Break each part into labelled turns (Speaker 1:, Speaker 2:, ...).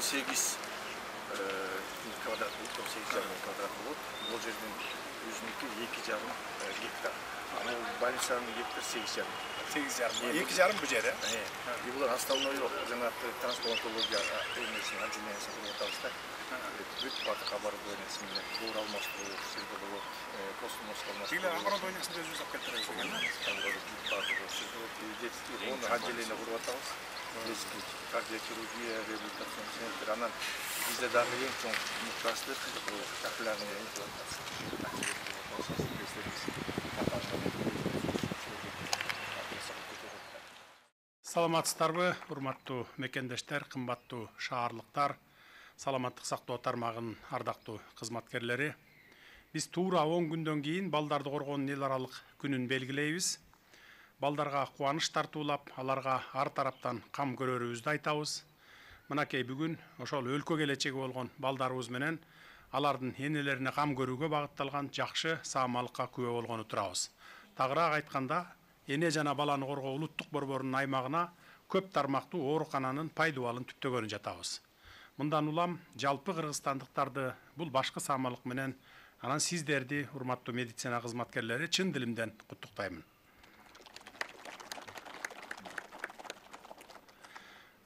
Speaker 1: 18 kvadrat болот, 18,5 kvadrat болот. Бул жердин өзүнүкү 2,5 гектар. Ал больницанын гектар 8,5.
Speaker 2: 2,5 бул жер.
Speaker 1: И булар основной жанагы трансплантология эмесин отделениесин куруп атабыз. Бүт бардык оборудованиясы менен доор алмаштыруу, сизде болот, космос алмаштыруу.
Speaker 2: Тиле оборудованиясын өзүбүз алып келтиребиз деген.
Speaker 1: Оны отделение куруп атабыз. Кардиохирургия, реабилитацион центр. Анан бизде дагы эң чоң муктаждык бул капиллярный имплантация.
Speaker 3: Саламатсыздарбы, урматтуу мекендештер, кымбаттуу шаарлыктар, саламаттык сактоо тармагынын ардактуу кызматкерлери. Биз туура 10 күндөн кийин балдарды коргоонун эл аралык күнүн белгилейбиз. Балдарга кубаныч тартуулап, аларга ар тараптан кам көрөрүбүздү айтабыз. Мынакей бүгүн ошол өлкө келечеги болгон балдарыбыз менен алардын энелерине кам көрүүгө багытталган жакшы саамалыкка күбө болгону турабыз. Тагыраак айтканда, эне жана баланы коргоо улуттук борборунун аймагына көп тармактуу оорукананын пайдубалын түптөгөнү жатабыз. Мындан улам жалпы кыргызстандыктарды бул башкы саамалык менен анан сиздерди, урматтуу медицина кызматкерлери, чын дилимден куттуктаймын.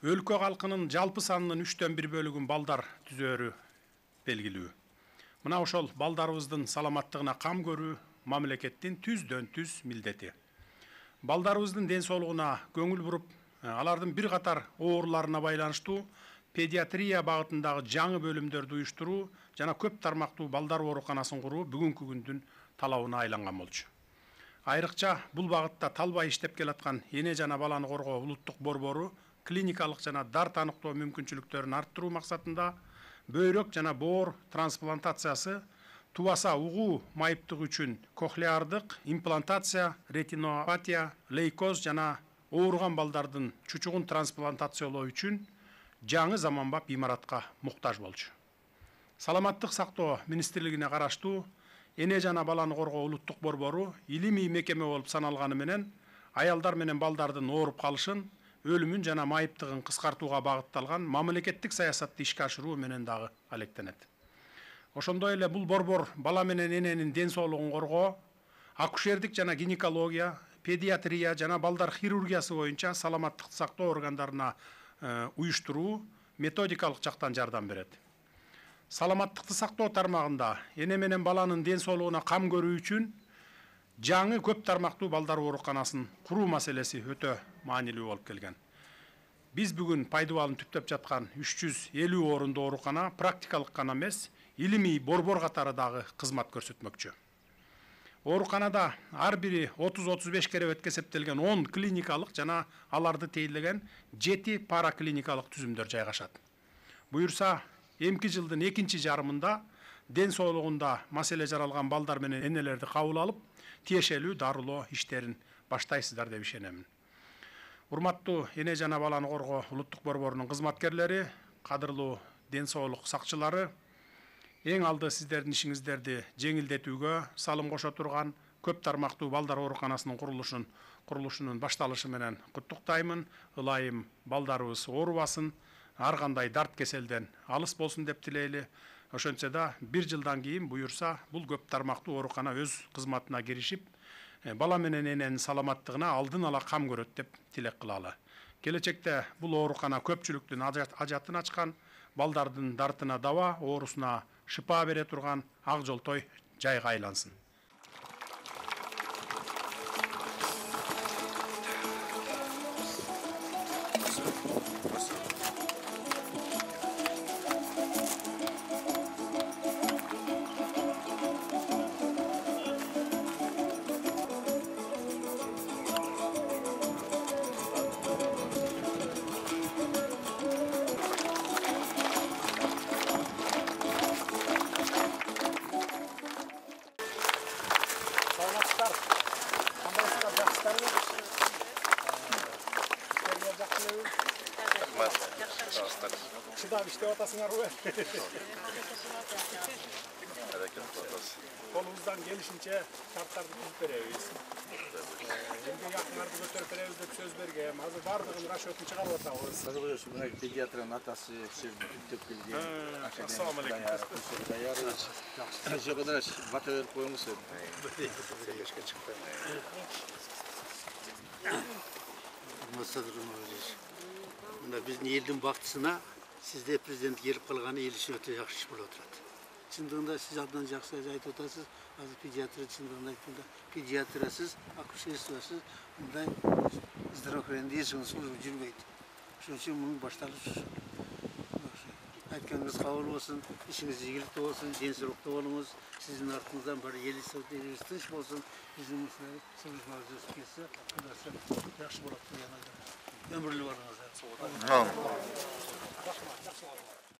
Speaker 3: Өлкө калкынын жалпы санынын 3/1 бөлүгүн балдар түзөөрү белгилүү. Мына ошол балдарыбыздын саламаттыгына кам көрүү мамлекеттин түздөн-түз милдети. Балдарыбыздын ден соолугуна көңүл буруп, алардын бир катар ооруларына байланыштуу педиатрия багытындагы жаңы бөлүмдөрдү уюштуруу жана көп тармактуу балдар ооруканасын куруу бүгүнкү күндүн талабына айланган болчу. Айрыкча бул багытта талбай иштеп келаткан эне жана баланы коргоо улуттук борбору клиникалык жана дар таныктоо мүмкүнчүлүктөрүн арттыруу максатында бөйрөк жана боор трансплантациясы, тубаса угуу майыптыгы үчүн кохлеардык имплантация, ретинопатия, лейкоз жана ооруган балдардын чучугун трансплантациялоо үчүн жаңы заманбап имаратка муктаж болчу. Саламаттык сактоо министрлигине караштуу эне жана баланы коргоо улуттук борбору илимий мекеме болуп саналганы менен аялдар менен балдардын ооруп калышын, өлүмүн жана майыптыгын кыскартууга багытталган мамлекеттик саясатты ишке ашыруу менен дагы алектенет. Ошондой эле бул борбор бала менен эненин ден соолугун коргоо, акушердик жана гинекология, педиатрия жана балдар хирургиясы боюнча саламаттыкты сактоо органдарына уюштуруу, методикалык жактан жардам берет. Саламаттыкты сактоо тармагында эне менен баланын ден соолугуна кам көрүү үчүн жаңы көп тармактуу балдар ооруканасын куруу маселеси өтө маанилүү болуп келген. Биз бүгүн пайдубалын түптөп жаткан 350 орундуу оорукана практикалык гана эмес, илимий борбор катары дагы кызмат көрсөтмөкчү. Ооруканада ар бири 30-35 керебетке эсептелген 10 клиникалык жана аларды тейлеген 7 параклиникалык түзүмдөр жайгашат. Буюрса, эмки жылдын экинчи жарымында ден соолугунда маселе жаралган балдар менен энелерди кабыл алып, тиешелүү дарылоо иштерин баштайсыздар деп ишенемин. Урматтуу эне жана баланы коргоо улуттук борборунун кызматкерлери, кадырлуу ден соолук сакчылары, эң алды сиздердин ишиңиздерди жеңилдетүүгө салым кошо турган көп тармактуу балдар ооруканасынын курулушунун башталышы менен куттуктаймын. Ылайым балдарыбыз оорубасын, ар кандай дарт кеселден алыс болсун деп тилейли. Ошентсе да бир жылдан кийин буюрса бул көп тармактуу оорукана өз кызматына киришип, бала менен эненин саламаттыгына алдын ала кам көрөт деп тилек кылалы. Келечекте бул оорукана көпчүлүктүн ажатын ачкан, балдардын дартына дава, оорусуна шыпа бере турган ак жолтой жайга айлансын. Şıdap işte ortasına ruh. Kolumuzdan gelişince şartlar tutup verebiliriz. Şimdi
Speaker 2: Akınарды götürüp berебиз деп söz bergem. Hazır bardığın raşötünü çıkarıp atабыз.
Speaker 1: Hazır koyuyorsun, buna pediatrın atası tüp gelген.
Speaker 3: Assalamu alaikum.
Speaker 1: Şu kadar vata verip koymuşsun.
Speaker 2: Söyleşke çıktı.
Speaker 4: Masadırım öyle. Bunda biz elдің бактысына sizde prezident gelip kalğanı el için öte yaxşı bulup oturadi. Çındığında siz adından жақсы айтып отырсыз. Hazır pediatri çındığında pediatrasız, akушерствосыз bunday здравоохранение службы жүрбейді. Şunun için bunun başlangıç. Aytkanınız kabul olsun, işiniz игілікті olsun, денсаулықта болыңыз, sizin артыңыздан бір ел сәулетіңіз тыныш болсын, bizim службамыз өсіп кетсе, жақсы болады деген ойдамын. Ömürlü olыңыз.
Speaker 1: Tamam.
Speaker 2: Жақсы